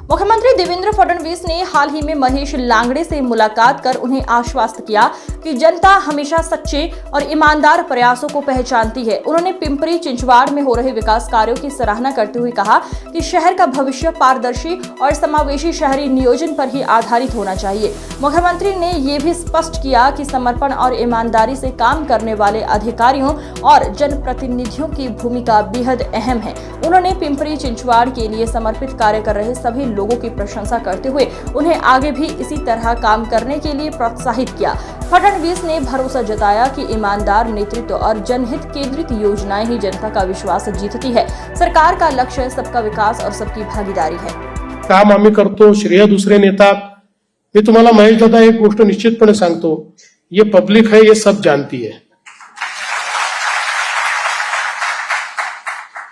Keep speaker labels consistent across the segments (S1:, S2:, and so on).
S1: मुख्यमंत्री देवेंद्र फडणवीस ने हाल ही में महेश लांगड़े से मुलाकात कर उन्हें आश्वस्त किया कि जनता हमेशा सच्चे और ईमानदार प्रयासों को पहचानती है। उन्होंने पिंपरी चिंचवाड़ में हो रहे विकास कार्यों की सराहना करते हुए कहा कि शहर का भविष्य पारदर्शी और समावेशी शहरी नियोजन पर ही आधारित होना चाहिए। मुख्यमंत्री ने ये भी स्पष्ट किया कि समर्पण और ईमानदारी से काम करने वाले अधिकारियों और जनप्रतिनिधियों की भूमिका बेहद अहम है। उन्होंने पिंपरी चिंचवाड़ के लिए समर्पित कार्य कर रहे सभी लोगों की प्रशंसा करते हुए उन्हें आगे भी इसी तरह काम करने के लिए प्रोत्साहित किया। फडणवीस ने भरोसा जताया कि ईमानदार नेतृत्व और जनहित केंद्रित योजनाएं ही जनता का विश्वास जीतती है। सरकार का लक्ष्य सबका विकास और सबकी भागीदारी है।
S2: काम आम्ही करतो, श्रेय दुसरे नेतात। मी तुम्हाला महेश दादा एक गोष्ट निश्चितपणे सांगतो, ये पब्लिक है, ये सब जानती है।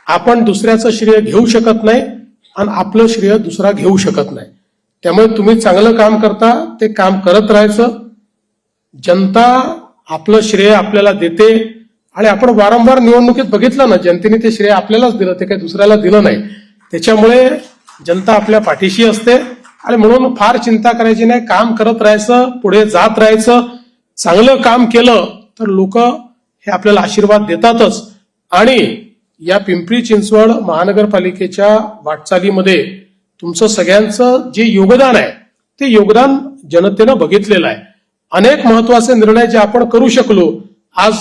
S2: आपण दुसऱ्याचं श्रेय घेऊ शकत नाही आणि आपलं श्रेय दुसरा घेऊ शकत नाही। त्यामुळे तुम्ही चांगलं काम करता, ते काम करत राहायचं। जनता आपलं श्रेय आपल्याला देते आणि आपण वारंवार निवडणुकीत बघितलं ना, जनतेने ते श्रेय आपल्यालाच दिलं, ते काही दुसऱ्याला दिलं नाही। त्याच्यामुळे जनता आपल्या पाठीशी असते आणि म्हणून फार चिंता करायची नाही, काम करत राहायचं, पुढे जात राहायचं। चांगलं काम केलं तर लोक हे आपल्याला आशीर्वाद देतातच। आणि या पिंपरी चिंचवड महानगरपालिकेच्या वाटचालीमध्ये तुमचं सगळ्यांचं जे योगदान आहे ते योगदान जनतेनं बघितलेलं आहे। अनेक महत्वाचे निर्णय जे आपण करू शकलो, आज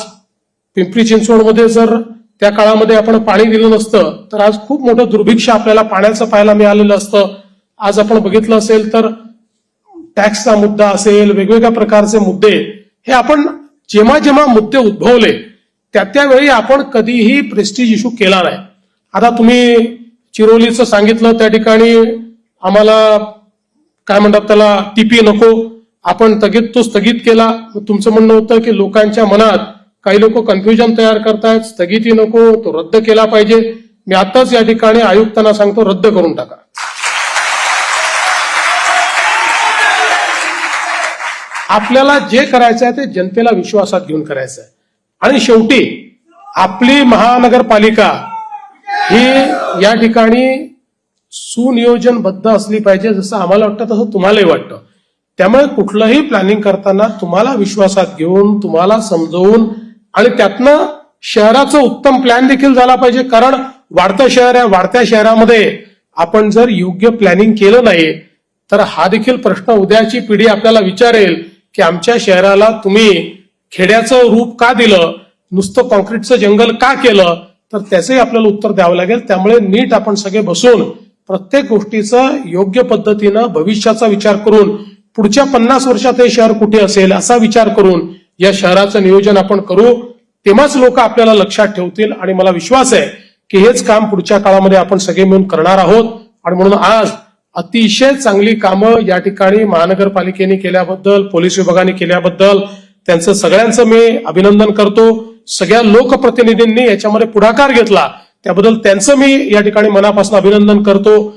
S2: पिंपरी चिंचवडमध्ये जर त्या काळामध्ये आपण पाणी दिलं नसतं तर आज खूप मोठं दुर्भिक्ष आपल्याला पाण्याचं पाहायला मिळालेलं असतं। आज आपण बघितलं असेल तर टॅक्सचा मुद्दा असेल, वेगवेगळ्या प्रकारचे मुद्दे, हे आपण जेव्हा मुद्दे उद्भवले त्यावेळी आपण कधीही प्रेस्टिज इश्यू केला नाही। आता तुम्ही चिरोलीचं सांगितलं, त्या ठिकाणी आम्हाला काय म्हणतात त्याला टीपी नको, आपण तो स्थगित केला। तुमचं म्हणणं होतं की लोकांच्या मनात काही लोक कन्फ्युजन तयार करतायत, स्थगिती नको, तो रद्द केला पाहिजे। मी आताच या ठिकाणी आयुक्तांना सांगतो, रद्द करून टाका। आपल्याला जे करायचं आहे ते जनतेला विश्वासात घेऊन करायचं आहे। आणि शेवटी आपली महानगरपालिका ही या ठिकाणी सुनियोजनबद्ध असली पाहिजे, जसं आम्हाला वाटतं तसं तुम्हालाही वाटतं। त्यामुळे कुठलंही प्लॅनिंग करताना तुम्हाला विश्वासात घेऊन, तुम्हाला समजवून आणि त्यातनं शहराचं उत्तम प्लॅन देखील झाला पाहिजे। कारण वाढतं शहर आहे, वाढत्या शहरामध्ये आपण जर योग्य प्लॅनिंग केलं नाही तर हा देखील प्रश्न उद्याची पिढी आपल्याला विचारेल की आमच्या शहराला तुम्ही खेड्याचं रूप का दिलं, नुसतं कॉन्क्रीटचं जंगल का केलं, तर त्याचंही आपल्याला उत्तर द्यावं लागेल। त्यामुळे नीट आपण सगळे बसून प्रत्येक गोष्टीचं योग्य पद्धतीनं भविष्याचा विचार करून पुढच्या 50 वर्षात हे शहर कुठे असेल असा विचार करून या शहराचं नियोजन आपण करू, तेव्हाच लोक आपल्याला लक्षात ठेवतील। आणि मला विश्वास आहे की हेच काम पुढच्या काळामध्ये आपण सगळे मिळून करणार आहोत। आणि म्हणून आज अतिशय चांगली कामं या ठिकाणी महानगरपालिकेने केल्याबद्दल, पोलीस विभागाने केल्याबद्दल त्यांचं सगळ्यांचं मी अभिनंदन करतो। सगळ्या लोकप्रतिनिधींनी याच्यामध्ये पुढाकार घेतला त्याबद्दल त्यांचं मी या ठिकाणी मनापासून अभिनंदन करतो।